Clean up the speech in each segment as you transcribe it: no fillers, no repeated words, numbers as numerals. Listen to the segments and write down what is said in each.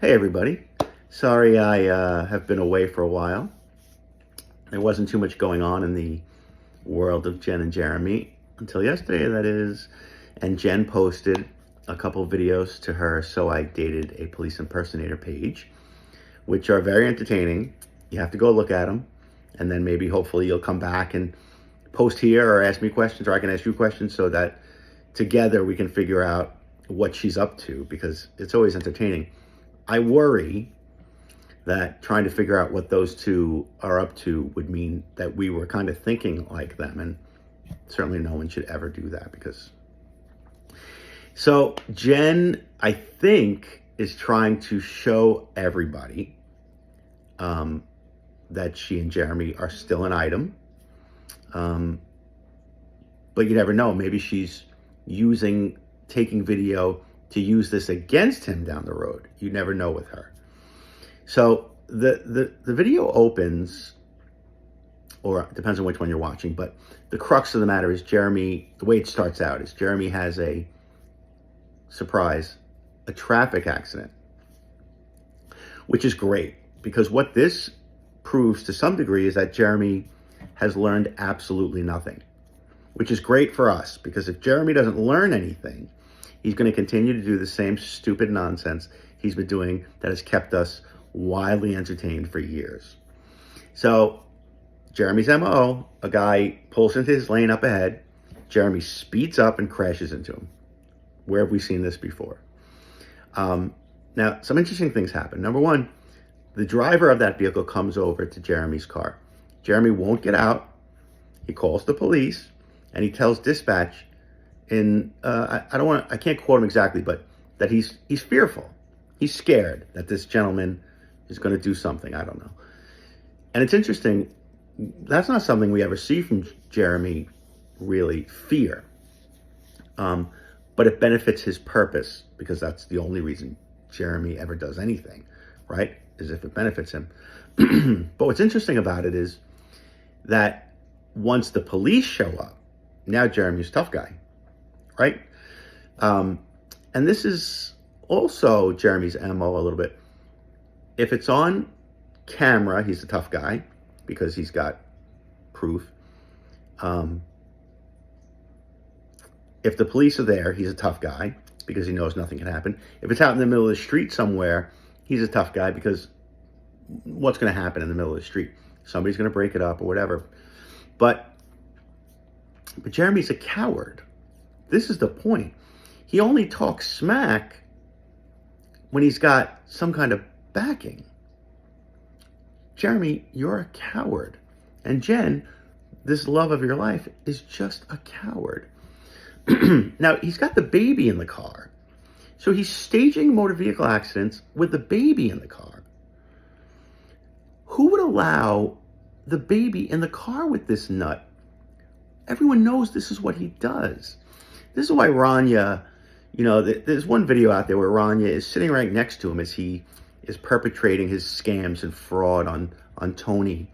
Hey everybody, sorry I have been away for a while. There wasn't too much going on in the world of Jen and Jeremy until yesterday, that is. And Jen posted a couple videos to her So I Dated a Police Impersonator page, which are very entertaining. You have to go look at them, and then maybe hopefully you'll come back and post here or ask me questions, or I can ask you questions, so that together we can figure out what she's up to, because it's always entertaining. I worry that trying to figure out what those two are up to would mean that we were kind of thinking like them, and certainly no one should ever do that. So Jen, I think, is trying to show everybody that she and Jeremy are still an item, but you never know. Maybe she's taking video to use this against him down the road. You never know with her. So the video opens, or it depends on which one you're watching, but the crux of the matter is Jeremy, the way it starts out is Jeremy has a traffic accident, which is great, because what this proves to some degree is that Jeremy has learned absolutely nothing, which is great for us, because if Jeremy doesn't learn anything, he's going to continue to do the same stupid nonsense he's been doing that has kept us wildly entertained for years. So Jeremy's MO, a guy pulls into his lane up ahead, Jeremy speeds up and crashes into him. Where have we seen this before? Now, some interesting things happen. Number one, the driver of that vehicle comes over to Jeremy's car. Jeremy won't get out. He calls the police, and he tells dispatch I can't quote him exactly, but that he's fearful. He's scared that this gentleman is going to do something. I don't know. And it's interesting. That's not something we ever see from Jeremy, really, fear. But it benefits his purpose, because that's the only reason Jeremy ever does anything, right? Is if it benefits him. But what's interesting about it is that once the police show up, now Jeremy's a tough guy, right? And this is also Jeremy's MO a little bit. If it's on camera, he's a tough guy because he's got proof. If the police are there, he's a tough guy because he knows nothing can happen. If it's out in the middle of the street somewhere, he's a tough guy because what's going to happen in the middle of the street? Somebody's going to break it up or whatever. But Jeremy's a coward. This is the point. He only talks smack when he's got some kind of backing. Jeremy, you're a coward. And Jen, this love of your life, is just a coward. Now, he's got the baby in the car. So he's staging motor vehicle accidents with the baby in the car. Who would allow the baby in the car with this nut? Everyone knows this is what he does. This is why Rania, there's one video out there where Rania is sitting right next to him as he is perpetrating his scams and fraud on Tony.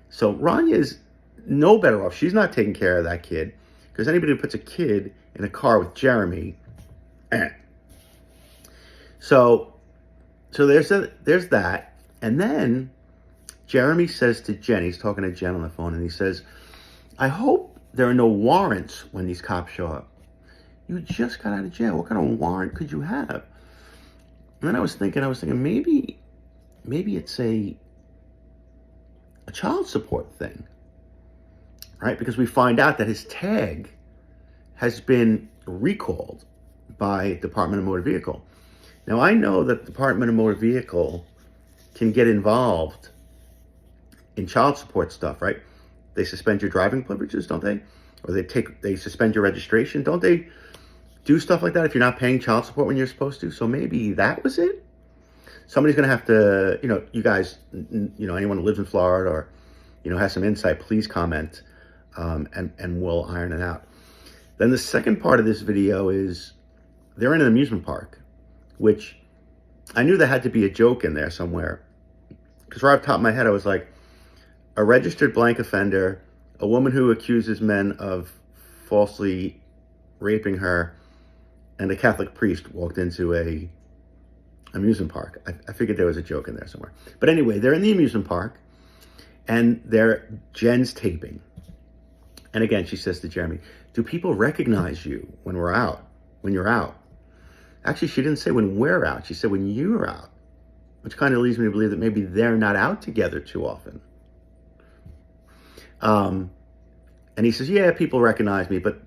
So Rania is no better off. She's not taking care of that kid, because anybody who puts a kid in a car with Jeremy, So there's that. And then Jeremy says to Jen, he's talking to Jen on the phone, and he says, I hope there are no warrants when these cops show up. You just got out of jail. What kind of warrant could you have? And then I was thinking, maybe it's a child support thing, right? Because we find out that his tag has been recalled by Department of Motor Vehicle. Now, I know that the Department of Motor Vehicle can get involved in child support stuff, right? They suspend your driving privileges, don't they? Or they suspend your registration. Don't they do stuff like that if you're not paying child support when you're supposed to? So maybe that was it. Somebody's going to have to, you guys, anyone who lives in Florida or, has some insight, please comment, and we'll iron it out. Then the second part of this video is they're in an amusement park, which I knew there had to be a joke in there somewhere. Because right off the top of my head, I was like, a registered blank offender, a woman who accuses men of falsely raping her, and a Catholic priest walked into a amusement park. I figured there was a joke in there somewhere. But anyway, they're in the amusement park, and Jen's taping. And again, she says to Jeremy, do people recognize you when we're out, when you're out? Actually, she didn't say when we're out. She said when you're out, which kind of leads me to believe that maybe they're not out together too often. And he says, yeah, people recognize me, but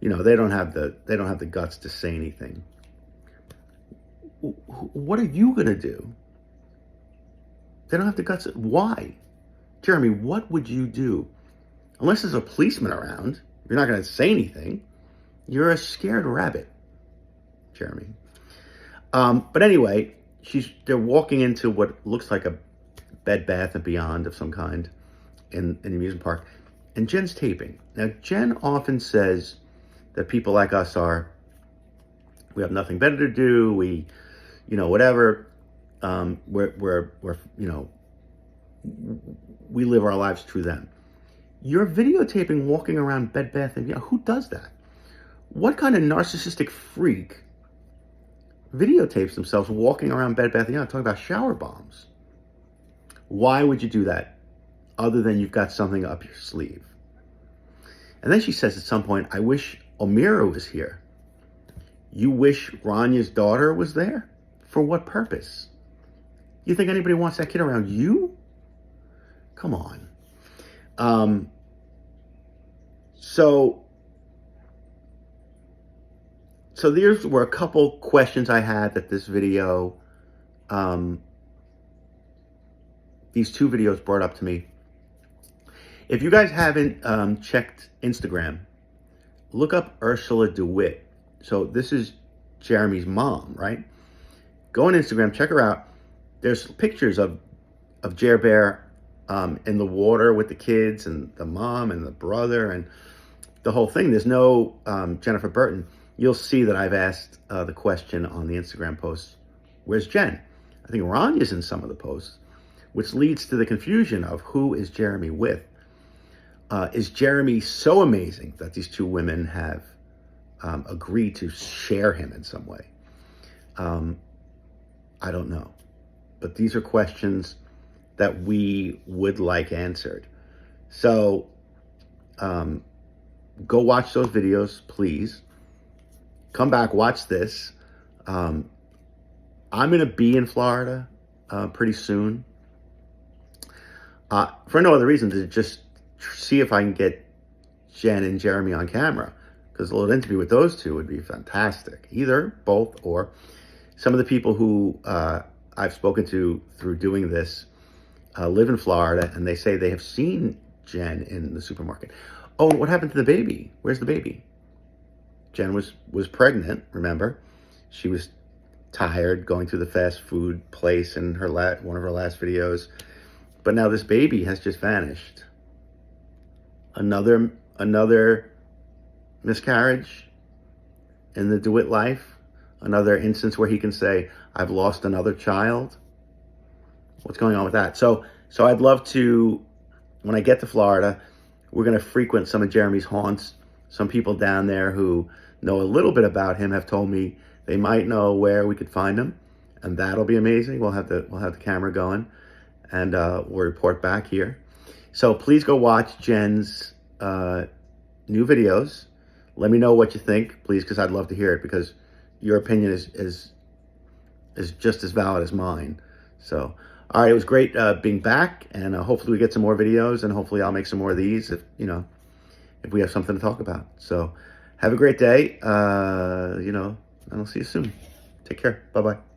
they don't have the guts to say anything. What are you going to do? They don't have the guts. Why? Jeremy, what would you do? Unless there's a policeman around, you're not going to say anything. You're a scared rabbit, Jeremy. But anyway, they're walking into what looks like a Bed Bath & Beyond of some kind in the amusement park. And Jen's taping. Now, Jen often says that people like us we have nothing better to do. We, whatever. We live our lives through them. You're videotaping walking around Bed Bath & Beyond. Who does that? What kind of narcissistic freak videotapes themselves walking around Bed Bath & Beyond talking about shower bombs? Why would you do that other than you've got something up your sleeve? And then she says at some point, I wish Omira was here. You wish Ranya's daughter was there? For what purpose? You think anybody wants that kid around you? Come on. So there were a couple questions I had that this video, these two videos brought up to me. If you guys haven't checked Instagram, look up Ursula DeWitt. So this is Jeremy's mom, right? Go on Instagram, check her out. There's pictures of Jer Bear in the water with the kids and the mom and the brother and the whole thing. There's no Jennifer Burton. You'll see that I've asked the question on the Instagram post, where's Jen? I think Ranya's in some of the posts, which leads to the confusion of who is Jeremy with. Is Jeremy so amazing that these two women have agreed to share him in some way? I don't know. But these are questions that we would like answered. So go watch those videos, please. Come back, watch this. I'm going to be in Florida pretty soon. For no other reason than to just see if I can get Jen and Jeremy on camera. Because a little interview with those two would be fantastic. Either, both, or some of the people who I've spoken to through doing this live in Florida, and they say they have seen Jen in the supermarket. Oh, what happened to the baby? Where's the baby? Jen was pregnant, remember? She was tired going through the fast food place in one of her last videos. But now this baby has just vanished. Another miscarriage in the DeWitt life. Another instance where he can say, I've lost another child. What's going on with that? So I'd love to, when I get to Florida, we're going to frequent some of Jeremy's haunts. Some people down there who know a little bit about him have told me they might know where we could find him, and that'll be amazing. We'll have the camera going, and we'll report back here. So please go watch Jen's new videos. Let me know what you think, please, because I'd love to hear it, because your opinion is just as valid as mine. So, all right, it was great being back, and hopefully we get some more videos, and hopefully I'll make some more of these if we have something to talk about. So have a great day, and I'll see you soon. Take care. Bye-bye.